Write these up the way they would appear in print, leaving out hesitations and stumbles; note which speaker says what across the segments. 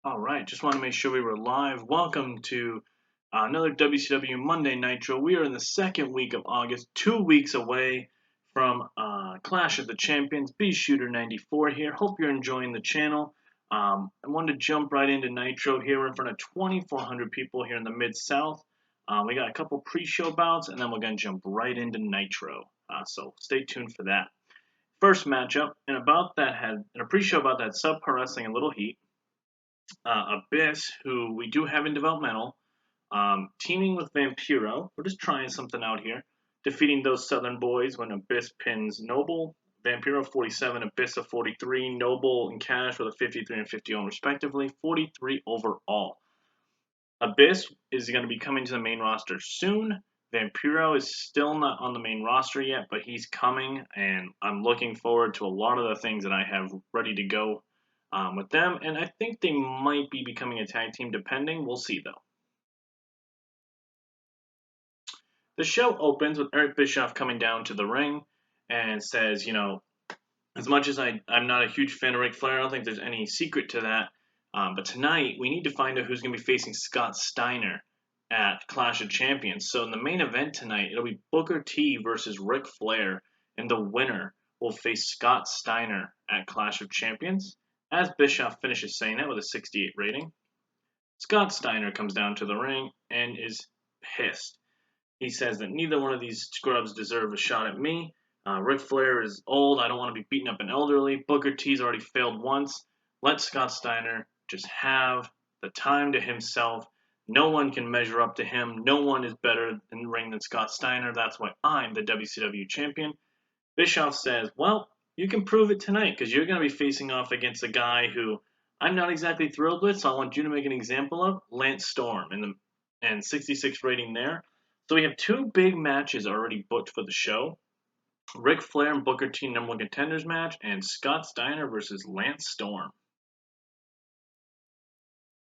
Speaker 1: All right, just want to make sure we were live. Welcome to another WCW Monday Nitro. We are in the second week of August, 2 weeks away from Clash of the Champions. B Shooter 94 here. Hope you're enjoying the channel. I wanted to jump right into Nitro here. We're in front of 2,400 people here in the Mid South. We got a couple pre-show bouts, and then we're going to jump right into Nitro. So stay tuned for that. First matchup, and about that had in a pre-show about that subpar wrestling and Little Heat. Abyss, who we do have in developmental, teaming with Vampiro. We're just trying something out here. Defeating those Southern boys when Abyss pins Noble. Vampiro 47, Abyss of 43, Noble and Cash with a 53 and 50 on respectively. 43 overall. Abyss is going to be coming to the main roster soon. Vampiro is still not on the main roster yet, but he's coming, and I'm looking forward to a lot of the things that I have ready to go with them, and I think they might be becoming a tag team depending. We'll see, though. The show opens with Eric Bischoff coming down to the ring and says, as much as I'm not a huge fan of Ric Flair, I don't think there's any secret to that. But tonight, we need to find out who's going to be facing Scott Steiner at Clash of Champions. So in the main event tonight, it'll be Booker T versus Ric Flair, and the winner will face Scott Steiner at Clash of Champions. As Bischoff finishes saying that with a 68 rating, Scott Steiner comes down to the ring and is pissed. He says that neither one of these scrubs deserve a shot at me. Ric Flair is old. I don't want to be beating up an elderly. Booker T's already failed once. Let Scott Steiner just have the time to himself. No one can measure up to him. No one is better in the ring than Scott Steiner. That's why I'm the WCW champion. Bischoff says, well, you can prove it tonight because you're going to be facing off against a guy who I'm not exactly thrilled with, so I want you to make an example of Landstorm and 66 rating there. So we have two big matches already booked for the show. Ric Flair and Booker T #1 Contenders match, and Scott Steiner versus Lance Storm.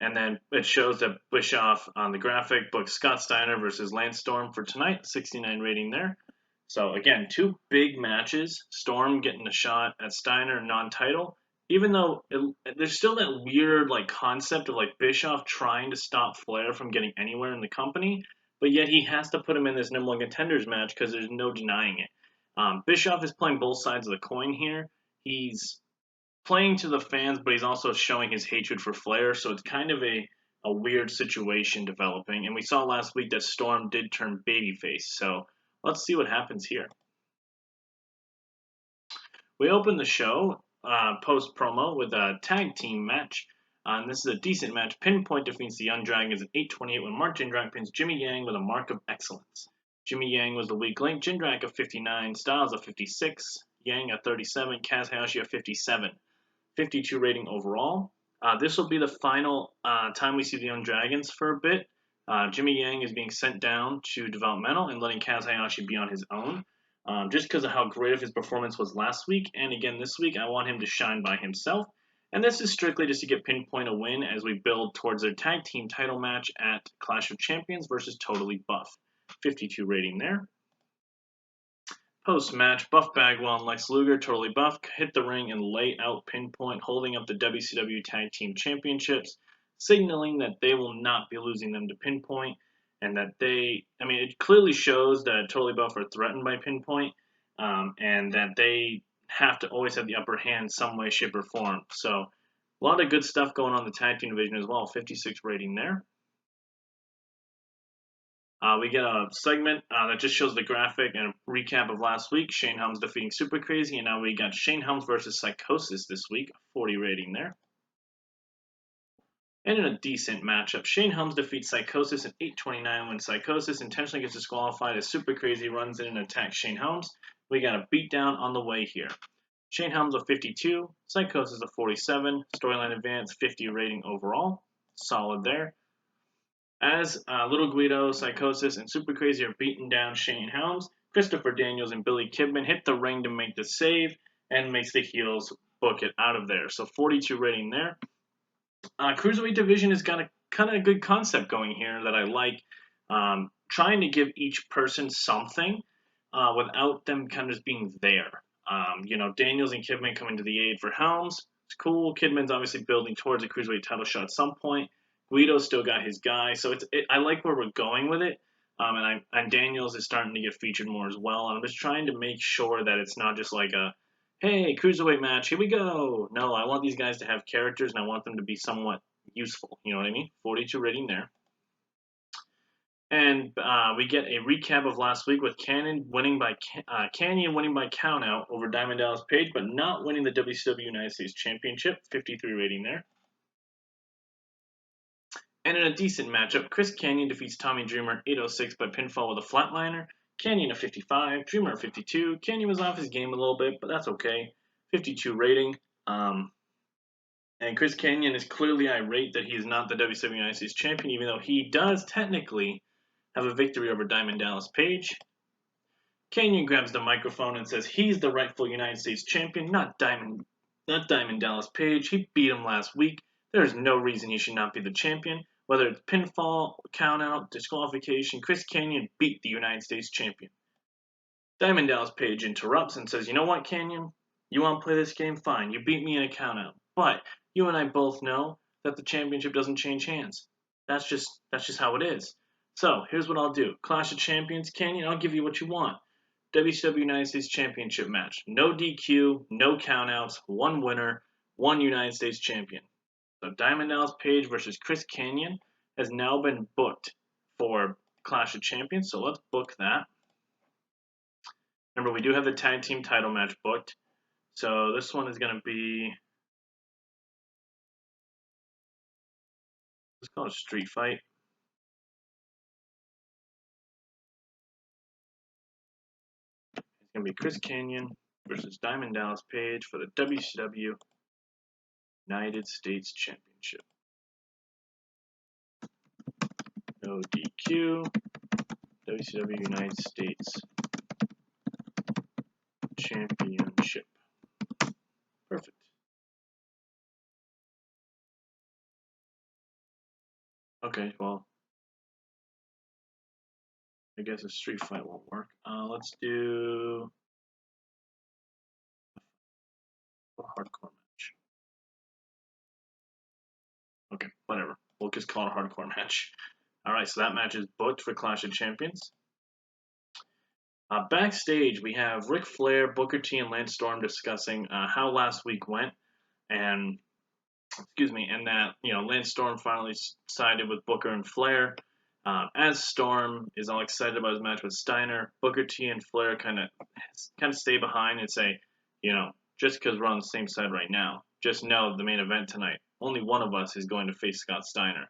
Speaker 1: And then it shows that Bischoff on the graphic booked Scott Steiner versus Lance Storm for tonight, 69 rating there. So again, two big matches. Storm getting a shot at Steiner, non-title. Even though there's still that weird concept of Bischoff trying to stop Flair from getting anywhere in the company, but yet he has to put him in this #1 Contenders match because there's no denying it. Bischoff is playing both sides of the coin here. He's playing to the fans, but he's also showing his hatred for Flair, so it's kind of a weird situation developing. And we saw last week that Storm did turn babyface, so let's see what happens here. We open the show post promo with a tag team match. And this is a decent match. Pinpoint defeats the Young Dragons at 8:28 when Mark Jindrak pins Jimmy Yang with a mark of excellence. Jimmy Yang was the weak link. Jindrak at 59, Styles at 56, Yang at 37, Kaz Hayashi at 57. 52 rating overall. This will be the final time we see the Young Dragons for a bit. Jimmy Yang is being sent down to developmental and letting Kaz Hayashi be on his own. Just because of how great of his performance was last week and again this week, I want him to shine by himself. And this is strictly just to get Pinpoint a win as we build towards their tag team title match at Clash of Champions versus Totally Buff. 52 rating there. Post-match, Buff Bagwell and Lex Luger, Totally Buff, hit the ring and lay out Pinpoint, holding up the WCW Tag Team Championships, signaling that they will not be losing them to Pinpoint, and that it clearly shows that Totally Buff are threatened by Pinpoint, and that they have to always have the upper hand some way, shape, or form. So a lot of good stuff going on in the tag team division as well. 56 rating there. We get a segment that just shows the graphic and a recap of last week. Shane Helms defeating Super Crazy, and now we got Shane Helms versus Psychosis this week. 40 rating there. And in a decent matchup, Shane Helms defeats Psychosis at 8:29 when Psychosis intentionally gets disqualified as Super Crazy runs in and attacks Shane Helms. We got a beatdown on the way here. Shane Helms a 52, Psychosis a 47, storyline advance 50 rating overall. Solid there. As Little Guido, Psychosis, and Super Crazy are beating down Shane Helms, Christopher Daniels and Billy Kidman hit the ring to make the save and makes the heels book it out of there. So 42 rating there. Cruiserweight division has got a kind of good concept going here that I like. Trying to give each person something without them kind of just being there. Daniels and Kidman coming to the aid for Helms. It's cool. Kidman's obviously building towards a cruiserweight title shot at some point. Guido's still got his guy, so I like where we're going with it. And Daniels is starting to get featured more as well. And I'm just trying to make sure that it's not just like a, hey, cruiserweight match, here we go. No, I want these guys to have characters, and I want them to be somewhat useful. You know what I mean? 42 rating there. And we get a recap of last week with Canyon winning by countout over Diamond Dallas Page, but not winning the WCW United States Championship. 53 rating there. And in a decent matchup, Chris Canyon defeats Tommy Dreamer 806 by pinfall with a flatliner. Canyon a 55, Dreamer a 52. Canyon was off his game a little bit, but that's okay. 52 rating. And Chris Canyon is clearly irate that he is not the WCW United States Champion, even though he does technically have a victory over Diamond Dallas Page. Canyon grabs the microphone and says he's the rightful United States Champion, not Diamond Dallas Page. He beat him last week. There's no reason he should not be the champion. Whether it's pinfall, countout, disqualification, Chris Canyon beat the United States Champion. Diamond Dallas Page interrupts and says, you know what, Canyon? You want to play this game? Fine. You beat me in a countout. But you and I both know that the championship doesn't change hands. That's just how it is. So, here's what I'll do. Clash of Champions, Canyon, I'll give you what you want. WCW United States Championship match. No DQ, no countouts, one winner, one United States Champion. So Diamond Dallas Page versus Chris Canyon has now been booked for Clash of Champions, so let's book that. Remember, we do have the tag team title match booked. So this one is going to be, let's call it a street fight. It's going to be Chris Canyon versus Diamond Dallas Page for the WCW United States Championship. No DQ, WCW United States Championship. Perfect. Okay, well, I guess a street fight won't work. Let's do a hardcore match. Okay, whatever. We'll just call it a hardcore match. Alright, so that match is booked for Clash of Champions. Backstage, we have Ric Flair, Booker T, and Landstorm discussing how last week went, and that Landstorm finally sided with Booker and Flair. As Storm is all excited about his match with Steiner, Booker T and Flair kind of stay behind and say, just because we're on the same side right now, just know the main event tonight, only one of us is going to face Scott Steiner.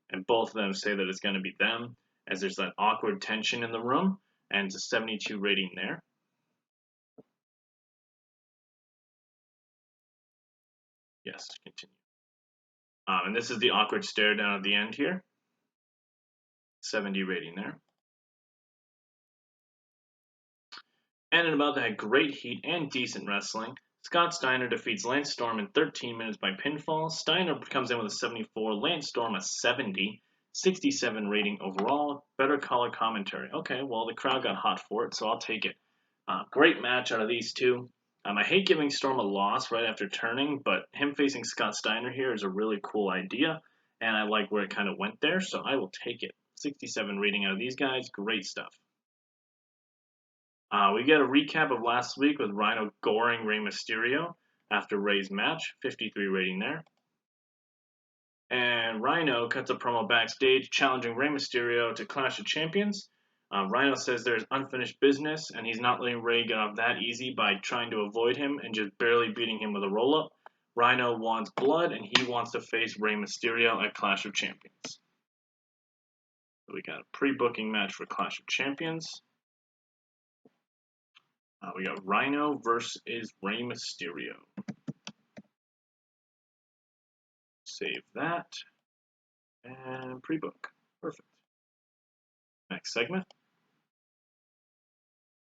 Speaker 1: And both of them say that it's going to be them, as there's that awkward tension in the room, and it's a 72 rating there. Yes, continue. And this is the awkward stare down at the end here. 70 rating there. And in about that great heat and decent wrestling, Scott Steiner defeats Landstorm in 13 minutes by pinfall. Steiner comes in with a 74, Landstorm a 70, 67 rating overall. Better color commentary. Okay, well, the crowd got hot for it, so I'll take it. Great match out of these two. I hate giving Storm a loss right after turning, but him facing Scott Steiner here is a really cool idea, and I like where it kind of went there, so I will take it. 67 rating out of these guys. Great stuff. We get a recap of last week with Rhino goring Rey Mysterio after Rey's match. 53 rating there. And Rhino cuts a promo backstage challenging Rey Mysterio to Clash of Champions. Rhino says there's unfinished business, and he's not letting Rey get off that easy by trying to avoid him and just barely beating him with a roll-up. Rhino wants blood, and he wants to face Rey Mysterio at Clash of Champions. So we got a pre-booking match for Clash of Champions. We got Rhino versus Rey Mysterio. Save that. And pre-book. Perfect. Next segment.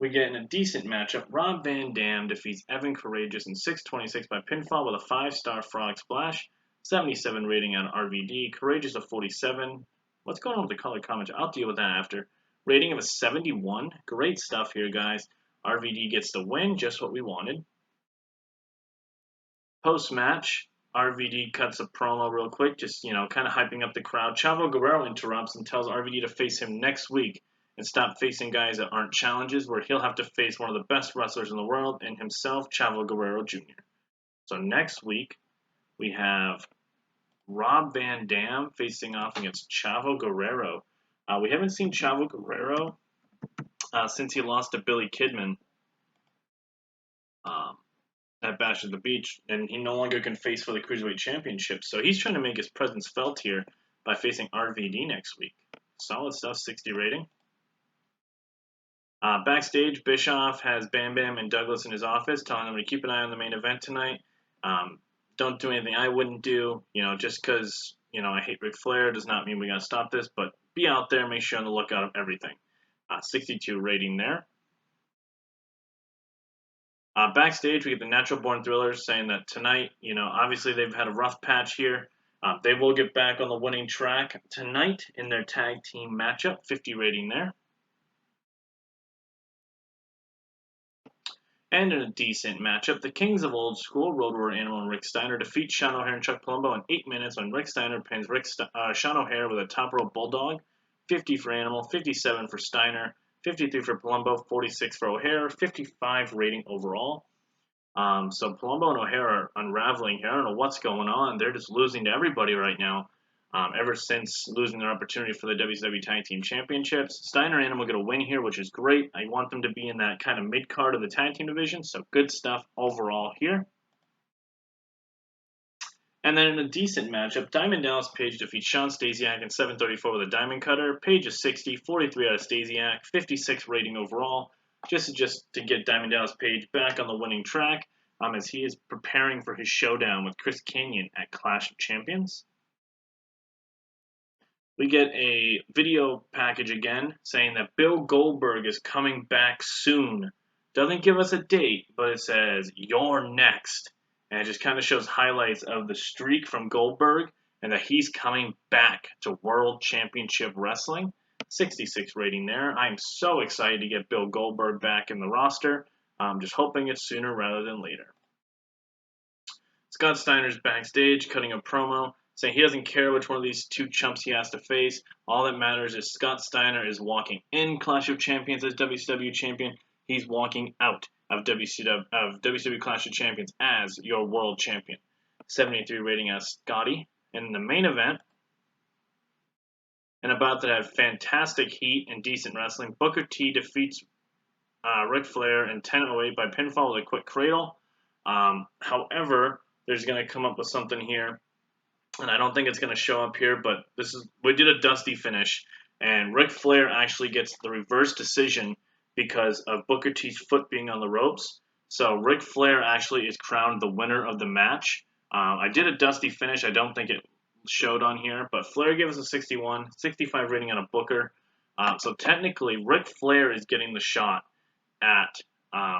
Speaker 1: We get in a decent matchup. Rob Van Dam defeats Evan Courageous in 6:26 by pinfall with a 5-star frog splash. 77 rating on RVD. Courageous a 47. What's going on with the color commentary? I'll deal with that after. Rating of a 71. Great stuff here, guys. RVD gets the win, just what we wanted. Post-match, RVD cuts a promo real quick, just, kind of hyping up the crowd. Chavo Guerrero interrupts and tells RVD to face him next week and stop facing guys that aren't challenges, where he'll have to face one of the best wrestlers in the world and himself, Chavo Guerrero Jr. So next week, we have Rob Van Dam facing off against Chavo Guerrero. We haven't seen Chavo Guerrero since he lost to Billy Kidman at Bash at the Beach, and he no longer can face for the Cruiserweight Championship. So he's trying to make his presence felt here by facing RVD next week. Solid stuff, 60 rating. Backstage, Bischoff has Bam Bam and Douglas in his office, telling them to keep an eye on the main event tonight. Don't do anything I wouldn't do. Just because, I hate Ric Flair does not mean we got to stop this, but be out there, make sure on the lookout of everything. 62 rating there. Backstage, we get the Natural Born Thrillers saying that tonight, obviously they've had a rough patch here. They will get back on the winning track tonight in their tag team matchup. 50 rating there. And in a decent matchup, the Kings of Old School, Road Warrior Animal and Rick Steiner, defeat Sean O'Haire and Chuck Palumbo in 8 minutes when Rick Steiner pins Sean O'Haire with a top rope bulldog. 50 for Animal, 57 for Steiner, 53 for Palumbo, 46 for O'Haire, 55 rating overall. So Palumbo and O'Haire are unraveling here. I don't know what's going on. They're just losing to everybody right now. Ever since losing their opportunity for the WCW Tag Team Championships. Steiner and Animal get a win here, which is great. I want them to be in that kind of mid-card of the Tag Team division, so good stuff overall here. And then in a decent matchup, Diamond Dallas Page defeats Sean Stasiak in 7:34 with a Diamond Cutter. Page is 60, 43 out of Stasiak, 56 rating overall, just to get Diamond Dallas Page back on the winning track as he is preparing for his showdown with Chris Kanyon at Clash of Champions. We get a video package again saying that Bill Goldberg is coming back soon. Doesn't give us a date, but it says, "You're next." And it just kind of shows highlights of the streak from Goldberg and that he's coming back to World Championship Wrestling. 66 rating there. I'm so excited to get Bill Goldberg back in the roster. I'm just hoping it's sooner rather than later. Scott Steiner's backstage cutting a promo saying he doesn't care which one of these two chumps he has to face. All that matters is Scott Steiner is walking in Clash of Champions as WCW champion. He's walking out of WCW Clash of Champions as your world champion. 73 rating as Scotty. And in the main event, and about to have fantastic heat and decent wrestling, Booker T defeats Ric Flair in 10:08 by pinfall with a quick cradle. However, there's going to come up with something here. And I don't think it's going to show up here, but we did a dusty finish, and Ric Flair actually gets the reverse decision because of Booker T's foot being on the ropes. So Ric Flair actually is crowned the winner of the match. I did a dusty finish. I don't think it showed on here, but Flair gave us a 61, 65 rating on a Booker. So technically, Ric Flair is getting the shot at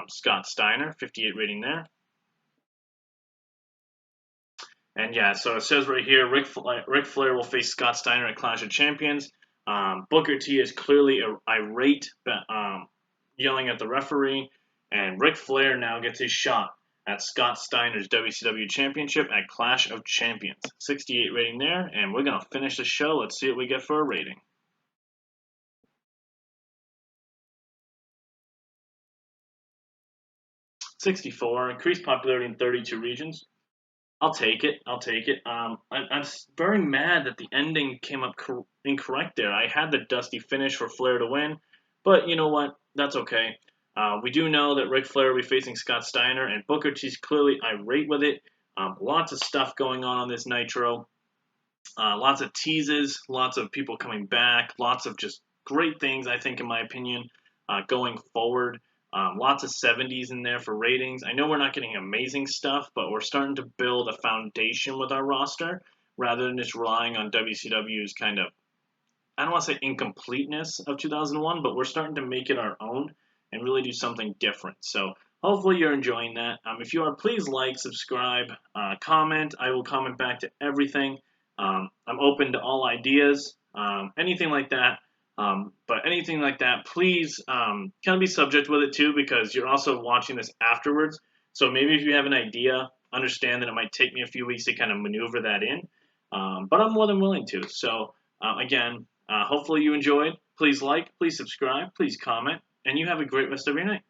Speaker 1: Scott Steiner, 58 rating there. And yeah, so it says right here, Ric Flair will face Scott Steiner at Clash of Champions. Booker T is clearly irate, yelling at the referee. And Ric Flair now gets his shot at Scott Steiner's WCW Championship at Clash of Champions. 68 rating there, and we're going to finish the show. Let's see what we get for a rating. $64, increased popularity in 32 regions. I'll take it. I'm very mad that the ending came up incorrect there. I had the dusty finish for Flair to win, but you know what? That's okay. We do know that Ric Flair will be facing Scott Steiner, and Booker T's clearly irate with it. Lots of stuff going on this Nitro. Lots of teases, lots of people coming back, lots of just great things, I think, in my opinion, going forward. Lots of 70s in there for ratings. I know we're not getting amazing stuff, but we're starting to build a foundation with our roster rather than just relying on WCW's kind of, I don't want to say incompleteness of 2001, but we're starting to make it our own and really do something different. So hopefully you're enjoying that. If you are, please like, subscribe, comment. I will comment back to everything. I'm open to all ideas, anything like that. But anything like that, please kind of be subject with it too, because you're also watching this afterwards. So maybe if you have an idea understand that it might take me a few weeks to kind of maneuver that in, but I'm more than willing to. So again, hopefully you enjoyed. Please like, please subscribe, please comment, and you have a great rest of your night.